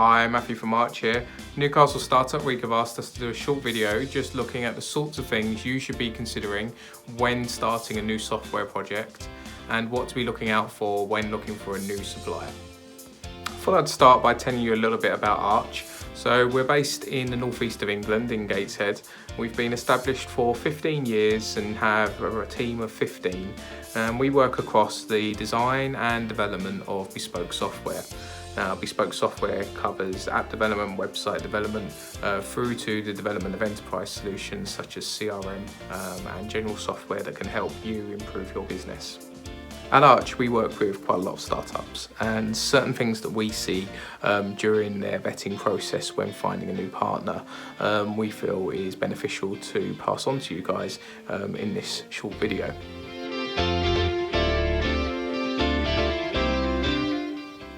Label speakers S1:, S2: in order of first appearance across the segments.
S1: Hi, Matthew from Arch here. Newcastle Startup Week have asked us to do a short video just looking at the sorts of things you should be considering when starting a new software project and what to be looking out for when looking for a new supplier. I thought I'd start by telling you a little bit about Arch. So we're based in the northeast of England, in Gateshead. We've been established for 15 years and have a team of 15. And we work across the design and development of bespoke software. Now, bespoke software covers app development, website development, through to the development of enterprise solutions such as CRM and general software that can help you improve your business. At Arch, we work with quite a lot of startups, and certain things that we see during their vetting process when finding a new partner, we feel is beneficial to pass on to you guys in this short video.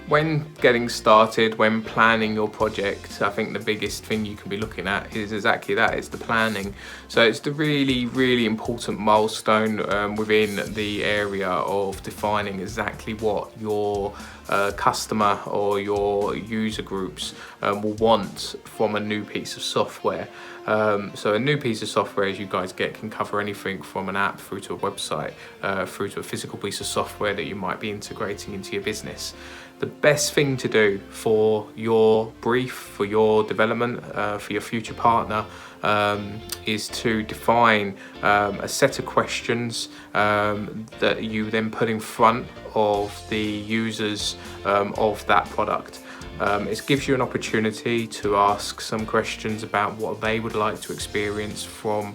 S1: When getting started, when planning your project, I think the biggest thing you can be looking at is exactly that, it's the planning. So it's the really important milestone within the area of defining exactly what your customer or your user groups will want from a new piece of software. So a new piece of software, as you guys get, can cover anything from an app through to a website, through to a physical piece of software that you might be integrating into your business. The best thing to do for your brief, for your development, for your future partner, is to define a set of questions that you then put in front of the users of that product. It gives you an opportunity to ask some questions about what they would like to experience from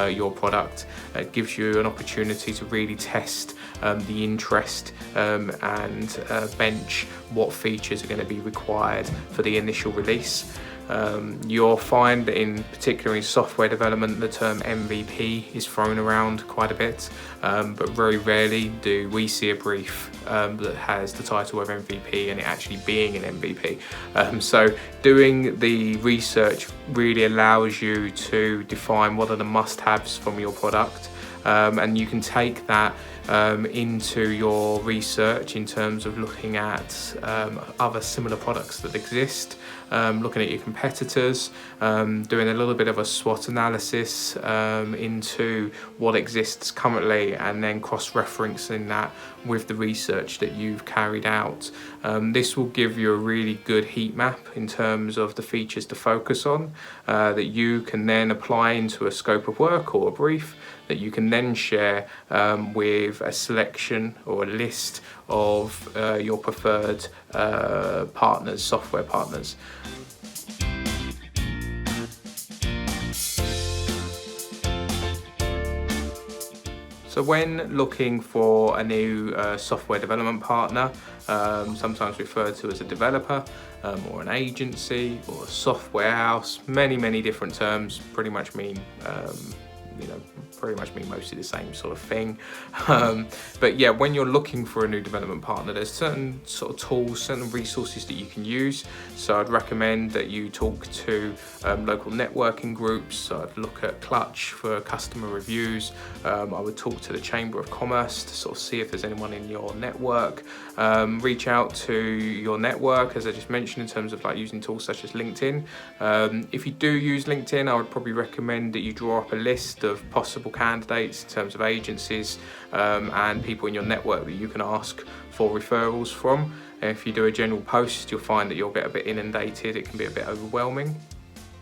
S1: your product. It gives you an opportunity to really test the interest and bench what features are going to be required for the initial release. You'll find that in particular in software development the term MVP is thrown around quite a bit, but very rarely do we see a brief that has the title of MVP and it actually being an MVP. So doing the research really allows you to define what are the must-haves from your product, and you can take that into your research in terms of looking at other similar products that exist, looking at your competitors, doing a little bit of a SWOT analysis into what exists currently, and then cross-referencing that with the research that you've carried out. This will give you a really good heat map in terms of the features to focus on, that you can then apply into a scope of work or a brief that you can then share with a selection or a list of your preferred partners, software partners. So when looking for a new software development partner, sometimes referred to as a developer or an agency or a software house, many different terms pretty much mean mostly the same sort of thing. But yeah, when you're looking for a new development partner, there's certain sort of tools, certain resources that you can use. So I'd recommend that you talk to local networking groups. So I'd look at Clutch for customer reviews. I would talk to the Chamber of Commerce to sort of see if there's anyone in your network. Reach out to your network, as I just mentioned, in terms of like using tools such as LinkedIn. If you do use LinkedIn, I would probably recommend that you draw up a list of possible candidates in terms of agencies and people in your network that you can ask for referrals from. And if you do a general post, you'll find that you'll get a bit inundated. It can be a bit overwhelming.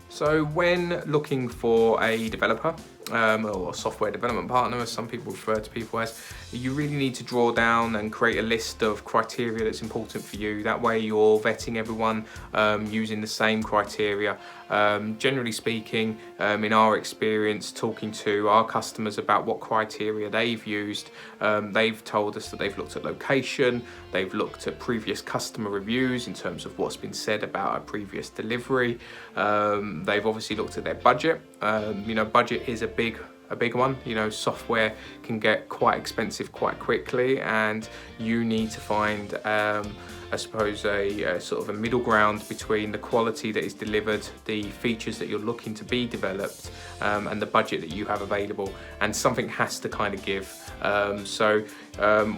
S1: So when looking for a developer or a software development partner, as some people refer to people as, you really need to draw down and create a list of criteria that's important for you. That way you're vetting everyone using the same criteria. Generally speaking, in our experience talking to our customers about what criteria they've used, they've told us that they've looked at location, they've looked at previous customer reviews in terms of what's been said about a previous delivery. They've obviously looked at their budget. Budget is a big one. Software can get quite expensive quite quickly, and you need to find I suppose a sort of a middle ground between the quality that is delivered, the features that you're looking to be developed, and the budget that you have available, and something has to kind of give.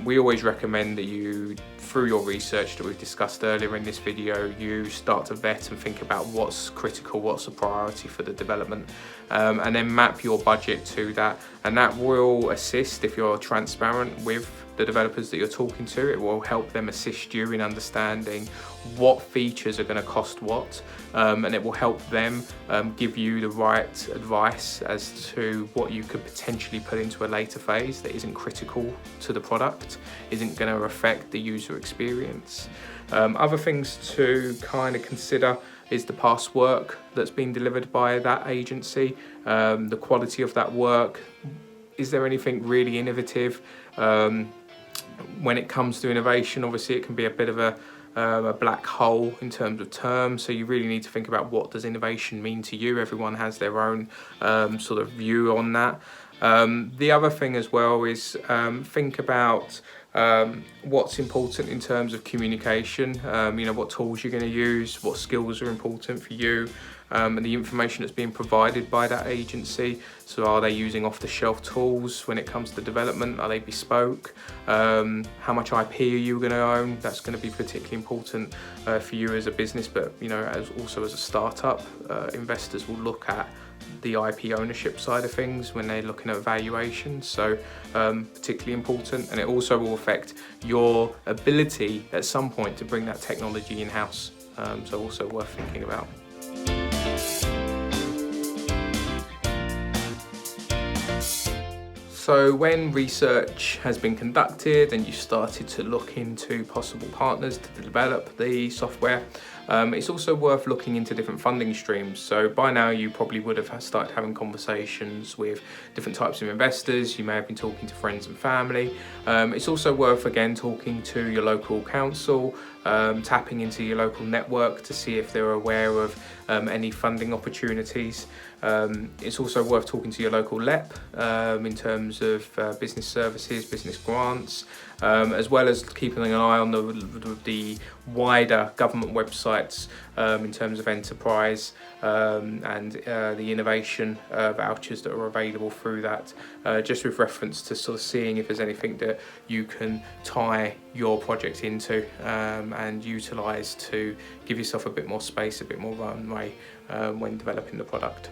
S1: We always recommend that you through your research that we've discussed earlier in this video, you start to vet and think about what's critical, what's a priority for the development, and then map your budget to that. And that will assist, if you're transparent with the developers that you're talking to, it will help them assist you in understanding what features are going to cost what, and it will help them give you the right advice as to what you could potentially put into a later phase that isn't critical to the product, isn't going to affect the user experience. Other things to kind of consider is the past work that's been delivered by that agency, the quality of that work. Is there anything really innovative? When it comes to innovation, obviously it can be a bit of a black hole in terms of terms, so you really need to think about what does innovation mean to you. Everyone has their own sort of view on that. The other thing as well is think about what's important in terms of communication, you know, what tools you're going to use, what skills are important for you, and the information that's being provided by that agency. So are they using off-the-shelf tools when it comes to development? Are they bespoke? How much IP are you going to own? That's going to be particularly important for you as a business, but you know, also as a startup, investors will look at the IP ownership side of things when they're looking at valuations, so particularly important. And it also will affect your ability at some point to bring that technology in-house, so also worth thinking about. So when research has been conducted and you started to look into possible partners to develop the software, it's also worth looking into different funding streams. So by now you probably would have started having conversations with different types of investors. You may have been talking to friends and family. It's also worth, again, talking to your local council, tapping into your local network to see if they're aware of any funding opportunities. It's also worth talking to your local LEP in terms of business services, business grants, as well as keeping an eye on the wider government websites in terms of enterprise and the innovation vouchers that are available through that, just with reference to sort of seeing if there's anything that you can tie your project into and utilise to give yourself a bit more space, a bit more runway when developing the product.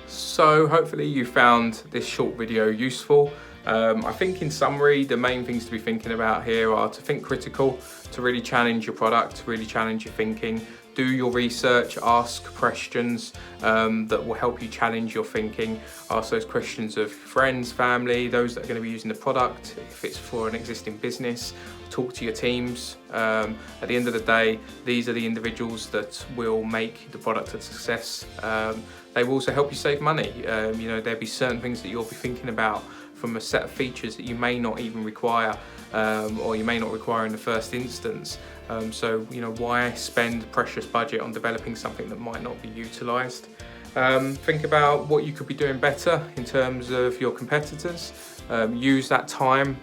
S1: So hopefully you found this short video useful. I think in summary, the main things to be thinking about here are to think critical, to really challenge your product, really challenge your thinking, do your research, ask questions that will help you challenge your thinking. Ask those questions of friends, family, those that are going to be using the product. If it's for an existing business, talk to your teams. At the end of the day, these are the individuals that will make the product a success. They will also help you save money. You know, there'll be certain things that you'll be thinking about from a set of features that you may not even require, or you may not require in the first instance. So, you know, why spend precious budget on developing something that might not be utilised? Think about what you could be doing better in terms of your competitors. Use that time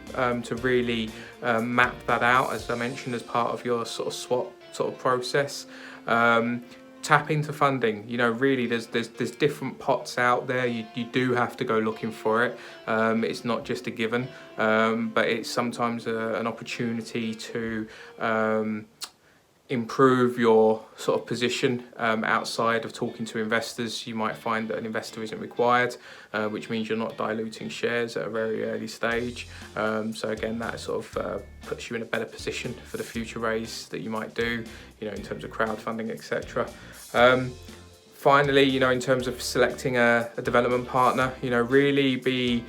S1: to really map that out, as I mentioned, as part of your sort of SWOT sort of process. Tap into funding. You know, really there's different pots out there. You do have to go looking for it. It's not just a given, but it's sometimes an opportunity to improve your sort of position outside of talking to investors. You might find that an investor isn't required, which means you're not diluting shares at a very early stage. So again, that sort of puts you in a better position for the future raise that you might do, you know, in terms of crowdfunding, etc. Finally, you know, in terms of selecting a development partner, you know, really be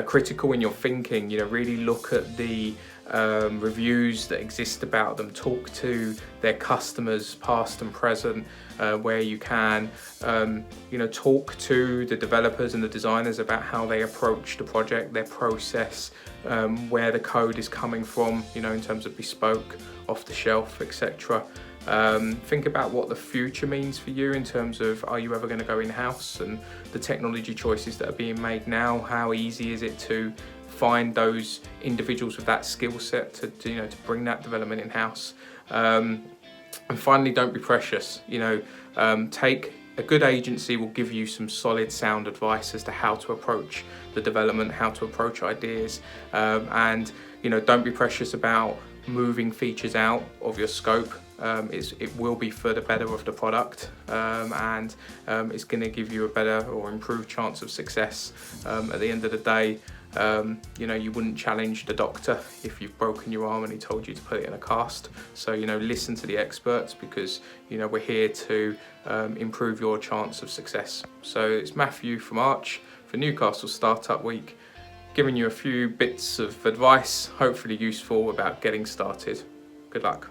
S1: critical in your thinking. You know, really look at the reviews that exist about them. Talk to their customers, past and present, where you can. You know, talk to the developers and the designers about how they approach the project, their process, where the code is coming from, you know, in terms of bespoke, off the shelf, etc. Think about what the future means for you in terms of, are you ever going to go in-house, and the technology choices that are being made now. How easy is it to find those individuals with that skill set to you know, to bring that development in-house? And finally, don't be precious. You know, take a good agency will give you some solid sound advice as to how to approach the development, how to approach ideas, and don't be precious about moving features out of your scope. It will be for the better of the product, and it's going to give you a better or improved chance of success. At the end of the day, you wouldn't challenge the doctor if you've broken your arm and he told you to put it in a cast. So listen to the experts, because we're here to improve your chance of success. So it's Matthew from Arch for Newcastle Startup Week, giving you a few bits of advice, hopefully useful, about getting started. Good luck.